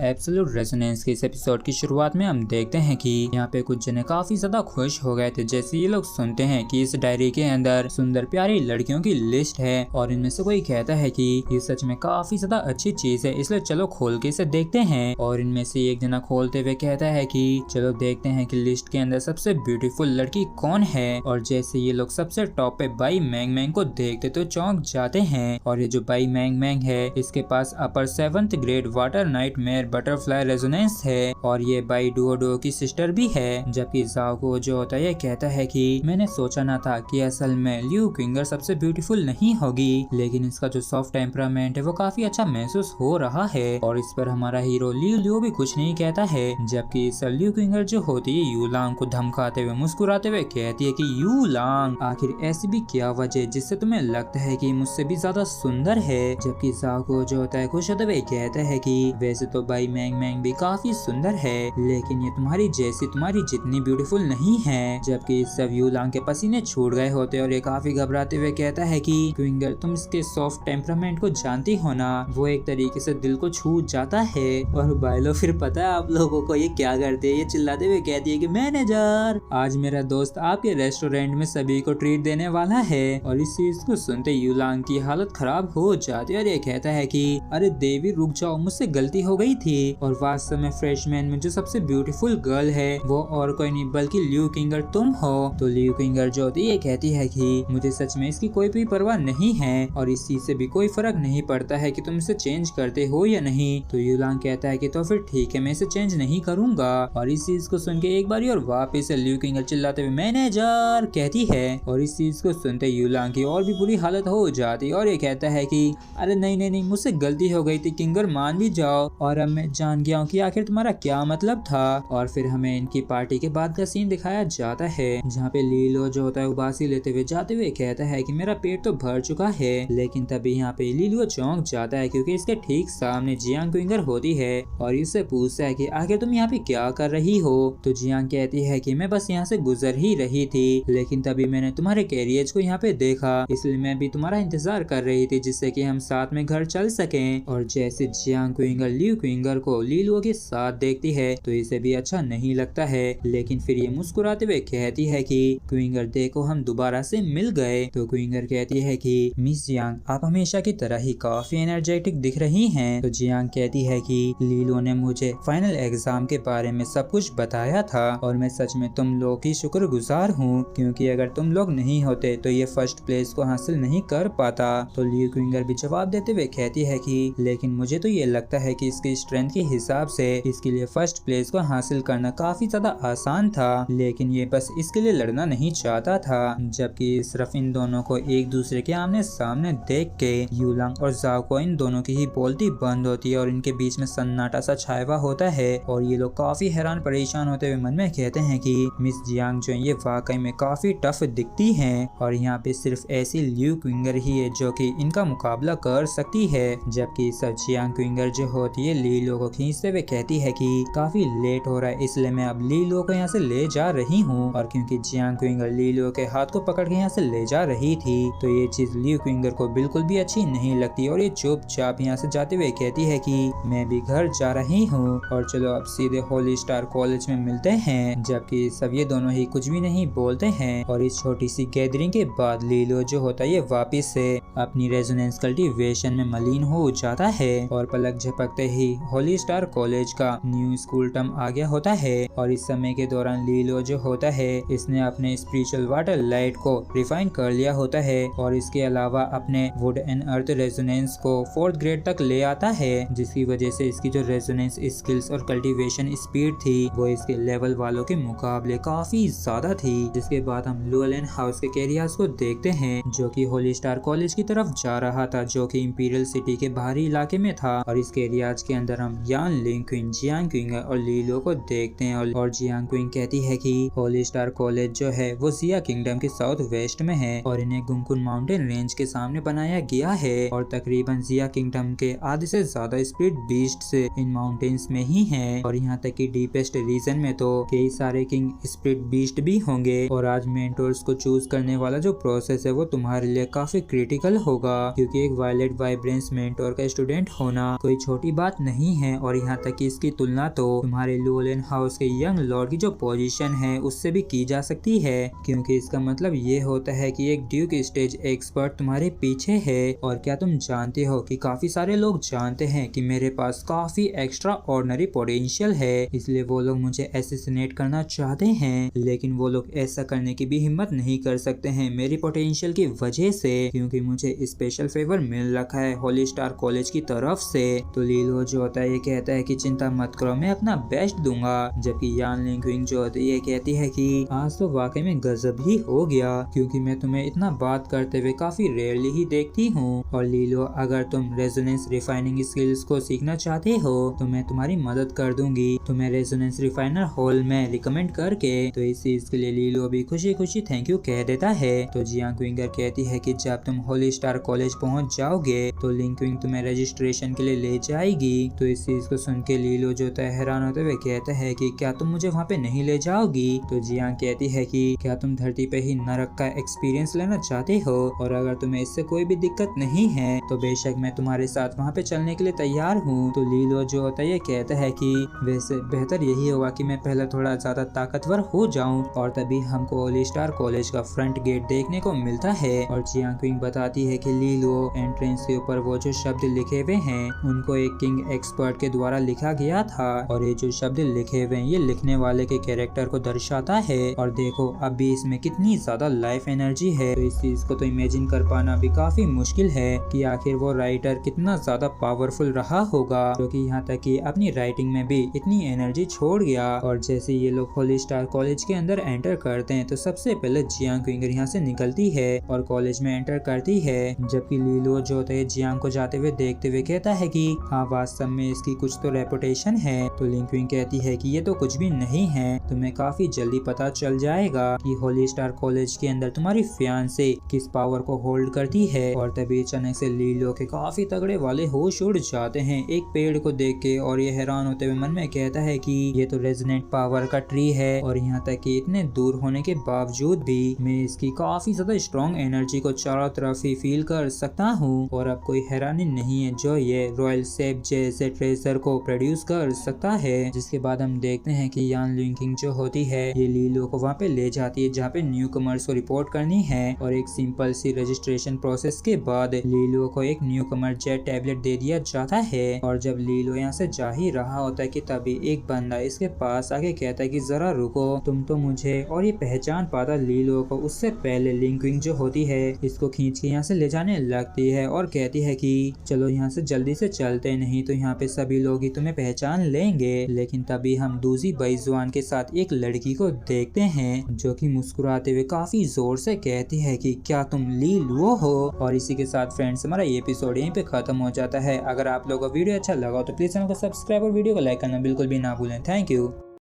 Absolute resonance के इस episode की शुरुआत में हम देखते हैं कि यहाँ पे कुछ जने काफी ज्यादा खुश हो गए थे जैसे ये लोग सुनते हैं कि इस डायरी के अंदर सुंदर प्यारी लड़कियों की लिस्ट है और इनमें से कोई कहता है कि ये सच में काफी ज्यादा अच्छी चीज है, इसलिए चलो खोल के इसे देखते हैं। और इनमें से एक जना खोलते हुए कहता है कि चलो देखते हैं कि लिस्ट के अंदर सबसे ब्यूटीफुल लड़की कौन है। और जैसे ये लोग सबसे टॉप पे बाई मैंग मैंग को देखते तो चौंक जाते हैं। और ये जो बाई मैंग मैंग है इसके पास अपर 7th grade water nightmare butterfly resonance है और ये बाई डुओ की सिस्टर भी है। जबकि जाओको जो होता है ये कहता है कि मैंने सोचा ना था कि असल में लियू क्विंगर सबसे ब्यूटीफुल नहीं होगी, लेकिन इसका जो सॉफ्ट टेम्परामेंट है वो काफी अच्छा महसूस हो रहा है। और इस पर हमारा हीरो लियो भी कुछ नहीं कहता है। जबकि लियू क्विंगर जो होती है यूलांग को धमकाते हुए मुस्कुराते हुए कहती है कि यूलांग आखिर ऐसी भी क्या वजह जिससे तुम्हें लगता है कि मुझसे भी ज्यादा सुंदर है। जबकि जाओको जो होता है खुश होते हुए कहता है कि वैसे तो बाई मैंग मैंग भी काफी सुंदर है, लेकिन ये तुम्हारी जैसी तुम्हारी जितनी ब्यूटीफुल नहीं है। जबकि सब यूलांग के पसीने छूट गए होते और ये काफी घबराते हुए कहता है कि क्विंगर तुम इसके सॉफ्ट टेम्परामेंट को जानती हो ना, वो एक तरीके से दिल को छू जाता है। और बाइलो फिर पता है आप लोगों को ये क्या करती है, ये चिल्लाते हुए कहती है कि मैनेजर आज मेरा दोस्त आपके रेस्टोरेंट में सभी को ट्रीट देने वाला है। और इस चीज को सुनते यूलांग की हालत खराब हो जाती है और ये कहता है कि अरे देवी रुक जाओ, मुझसे गलती हो गई थी। और वास्तव में फ्रेशमैन में जो सबसे ब्यूटीफुल गर्ल है वो और कोई नहीं बल्कि लियू क्विंगर तुम हो। तो लियू क्विंगर जो होती है कहती है कि मुझे सच में इसकी कोई भी परवाह नहीं है और इस चीज से भी कोई फर्क नहीं पड़ता है कि तुम इसे चेंज करते हो या नहीं। तो यूलांग कहता है कि तो फिर ठीक है मैं इसे चेंज नहीं करूंगा। और इस चीज को सुन के एक बारी और वापस लियू क्विंगर चिल्लाते हुए मैनेजर कहती है। और इस चीज को सुनते यूलांग की और भी बुरी हालत हो जाती है और ये कहता है कि अरे नहीं नहीं नहीं मुझसे गलती हो गई थी किंगर, मान भी जाओ और अब मैं जान गया हूँ कि आखिर तुम्हारा क्या मतलब था। और फिर हमें इनकी पार्टी के बाद का सीन दिखाया जाता है जहाँ पे लीलो जो होता है उबासी लेते हुए जाते हुए कहता है कि मेरा पेट तो भर चुका है। लेकिन तभी यहाँ पे लीलो चौंक जाता है क्योंकि इसके ठीक सामने जियांग क्विंगर होती है और इससे पूछता है कि आखिर तुम यहाँ पे क्या कर रही हो। तो जियांग कहती है कि मैं बस यहाँ से गुजर ही रही थी, लेकिन तभी मैंने तुम्हारे कैरियर को यहाँ पे देखा, इसलिए मैं भी तुम्हारा इंतजार कर रही थी जिससे कि हम साथ में घर चल सकें। और जैसे जियांग क्विंगर लियू क्विंगर को लीलो के साथ देखती है तो इसे भी अच्छा नहीं लगता है, लेकिन फिर ये मुस्कुराते हुए कहती है कि क्विंगर देखो हम दोबारा से मिल गए। तो क्विंगर कहती है कि मिस जियांग आप हमेशा की तरह ही काफी एनर्जेटिक दिख रही हैं। तो जियांग कहती है कि लीलो ने मुझे फाइनल एग्जाम के बारे में सब कुछ बताया था और मैं सच में तुम लोग की शुक्रगुजार हूँ, क्योंकि अगर तुम लोग नहीं होते तो ये फर्स्ट प्लेस को हासिल नहीं कर पाता। तो लियू क्विंगर भी जवाब देते हुए कहती है कि लेकिन मुझे तो ये लगता है कि इसकी स्ट्रेंथ के हिसाब से इसके लिए फर्स्ट प्लेस को हासिल करना काफी ज्यादा आसान था, लेकिन ये बस इसके लिए लड़ना नहीं चाहता था। जबकि सिर्फ इन दोनों को एक दूसरे के आमने सामने देख के यूलांग और जाओको इन दोनों की ही बोलती बंद होती है और इनके बीच में सन्नाटा सा छाया हुआ होता है। और ये लोग काफी हैरान परेशान होते हुए मन में कहते हैं कि मिस जियांग जो ये वाकई में काफी टफ दिखती हैं और यहाँ पे सिर्फ ऐसी लियू क्विंगर ही है जो कि इनका मुकाबला कर सकती है। जबकि सब जियांग क्विंगर जो होती है लीलो को खींचते हुए कहती है कि काफी लेट हो रहा है इसलिए मैं अब लीलो को यहाँ से ले जा रही हूँ। और क्योंकि जियांग क्विंगर लीलो के हाथ को पकड़ के यहाँ से ले जा रही थी तो ये चीज लियू क्विंगर को बिल्कुल भी अच्छी नहीं लगती और ये चुपचाप यहाँ से जाते हुए कहती है कि मैं भी घर जा रही हूँ और चलो अब सीधे होली स्टार कॉलेज में मिलते हैं। जबकि सब ये दोनों ही कुछ भी नहीं बोलते हैं और इस छोटी सी गैदरिंग के बाद लीलो जो होता है ये वापिस से अपनी रेजोनेंस कल्टीवेशन में मलीन हो जाता है और पलक झपकते ही होली स्टार कॉलेज का न्यू स्कूल टर्म आ गया होता है। और इस समय के दौरान लीलो जो होता है इसने अपने स्पिरिचुअल वाटर लाइट को रिफाइन कर लिया होता है और इसके अलावा अपने वुड एंड अर्थ रेजोनेंस को 4th ग्रेड तक ले आता है, जिसकी वजह से इसकी जो रेजोनेंस स्किल्स और कल्टीवेशन स्पीड थी वो इसके लेवल वालों के मुकाबले काफी ज्यादा थी। जिसके बाद हम लुएलेन हाउस के कैरियर्स को देखते हैं जो कि होली स्टार कॉलेज की तरफ जा रहा था जो कि इंपीरियल सिटी के बाहरी इलाके में था। और इस कैरियर्स के अंदर हम यान लिंग क्विन जियांग क्विंग और लीलो को देखते हैं और जियांग क्विंग कहती है कि होली स्टार कॉलेज जो है वो जिया किंगडम के साउथ वेस्ट में है और इन्हें गुंगकुन माउंटेन रेंज के सामने बनाया गया है और तकरीबन जिया किंगडम के आधे से ज्यादा स्पीड बीस्ट इन माउंटेन्स में ही है और यहाँ तक कि डीपेस्ट रीजन में तो कई सारे किंग स्पीड बीस्ट भी होंगे। और आज मेंटोर्स को चूज करने वाला जो प्रोसेस है वो तुम्हारे लिए काफी क्रिटिकल होगा, क्योंकि एक वायलेट वाइब्रेंस मेंटोर का स्टूडेंट होना कोई छोटी बात नहीं नहीं है और यहाँ तक कि इसकी तुलना तो तुम्हारे लोलेन हाउस के यंग लॉर्ड की जो पोजीशन है उससे भी की जा सकती है, क्योंकि इसका मतलब ये होता है कि एक ड्यूक स्टेज एक्सपर्ट तुम्हारे पीछे है। और क्या तुम जानते हो कि काफी सारे लोग जानते हैं कि मेरे पास काफी एक्स्ट्रा ऑर्डिनरी पोटेंशियल है, इसलिए वो लोग मुझे एसेसिनेट करना चाहते हैं, लेकिन वो लोग ऐसा करने की भी हिम्मत नहीं कर सकते हैं मेरी पोटेंशियल की वजह से, क्योंकि मुझे स्पेशल फेवर मिल रखा है होली स्टार कॉलेज की तरफ से। तो लीलो जो होता है ये कहता है कि चिंता मत करो, मैं अपना बेस्ट दूंगा, जबकि यान लिंक्विंग जो होती है ये कहती है कि आज तो वाकई में गजब ही हो गया, क्योंकि मैं तुम्हें इतना बात करते हुए काफी रेयरली ही देखती हूँ। और लीलो अगर तुम रेजोनेंस रिफाइनिंग स्किल्स को सीखना चाहते हो तो मैं तुम्हारी मदद कर दूंगी तुम्हें रेजोनेंस रिफाइनर हॉल में रिकमेंड करके। तो इस चीज के लिए लीलो भी खुशी खुशी थैंक यू कह देता है। तो जियांग क्विंगर कहती है कि जब तुम होली स्टार कॉलेज पहुंच जाओगे तो लिंक्विंग तुम्हें रजिस्ट्रेशन के लिए ले जाएगी। तो इस चीज को सुन के लीलो जो हैरान होते हुए कहता है कि क्या तुम मुझे वहाँ पे नहीं ले जाओगी। तो जियांग कहती है कि क्या तुम धरती पे ही नरक का एक्सपीरियंस लेना चाहते हो, और अगर तुम्हें इससे कोई भी दिक्कत नहीं है तो बेशक मैं तुम्हारे साथ वहाँ पे चलने के लिए तैयार हूँ। तो लीलो जो होता है ये कहता है कि वैसे बेहतर यही होगा कि मैं पहले थोड़ा ज्यादा ताकतवर हो जाऊं और तभी हमको होली स्टार कॉलेज का फ्रंट गेट देखने को मिलता है। और जियांग क्विंग बताती है कि लीलो एंट्रेंस के ऊपर वो जो शब्द लिखे हुए हैं उनको एक किंग एक्सपर्ट के द्वारा लिखा गया था, और ये जो शब्द लिखे हुए हैं ये लिखने वाले के कैरेक्टर को दर्शाता है। और देखो अभी इसमें कितनी ज्यादा लाइफ एनर्जी है, तो इस चीज को तो इमेजिन कर पाना भी काफी मुश्किल है कि आखिर वो राइटर कितना ज्यादा पावरफुल रहा होगा, क्योंकि यहाँ तक कि अपनी राइटिंग में भी इतनी एनर्जी छोड़ गया। और जैसे ये लोग होली स्टार कॉलेज के अंदर एंटर करते हैं तो सबसे पहले जियांग क्विंगर यहाँ से निकलती है और कॉलेज में एंटर करती है, जबकि लीलो जो होता है जियांग को जाते हुए देखते हुए कहता है कि हाँ वास्तव में इसकी कुछ तो रेपुटेशन है। तो लिंक्विंग कहती है कि ये तो कुछ भी नहीं है, तुम्हें काफी जल्दी पता चल जाएगा कि होली स्टार कॉलेज के अंदर तुम्हारी फियांसे किस पावर को होल्ड करती है। और तभी अचानक से लीलो के काफी तगड़े वाले होश उड़ जाते हैं एक पेड़ को देख के, और ये हैरान होते हुए मन में कहता है कि ये तो रेजोनेंट पावर का ट्री है, और यहाँ तक कि इतने दूर होने के बावजूद भी मैं इसकी काफी ज्यादा स्ट्रॉन्ग एनर्जी को चारों तरफ ही फील कर सकता हूँ। और अब कोई हैरानी नहीं है जो ये रॉयल सेप जैसे ट्रेजर को प्रोड्यूस कर सकता है। जिसके बाद हम देखते हैं कि यान लिंकिंग जो होती है ये लीलो को वहाँ पे ले जाती है जहाँ पे न्यू कमर्स को रिपोर्ट करनी है, और एक सिंपल सी रजिस्ट्रेशन प्रोसेस के बाद लीलो को एक न्यू कमर जेट टैबलेट दे दिया जाता है। और जब लीलो यहाँ से जा ही रहा होता है कि तभी एक बंदा इसके पास आके कहता है कि जरा रुको, तुम तो मुझे, और ये पहचान पाता लीलो को। उससे पहले लिंक्विंग जो होती है इसको खींच के यहाँ से ले जाने लगती है और कहती है कि चलो यहाँ से जल्दी से चलते, नहीं तो यहाँ पे सभी लोग ही तुम्हें पहचान लेंगे। लेकिन तभी हम दूसरी बेजुबान के साथ एक लड़की को देखते हैं जो कि मुस्कुराते हुए काफी जोर से कहती है कि क्या तुम लीलो हो। और इसी के साथ फ्रेंड्स हमारा ये एपिसोड यहीं पे खत्म हो जाता है। अगर आप लोगों को वीडियो अच्छा लगा तो प्लीज चैनल को सब्सक्राइब और वीडियो को लाइक करना बिल्कुल भी ना भूलें। Thank you.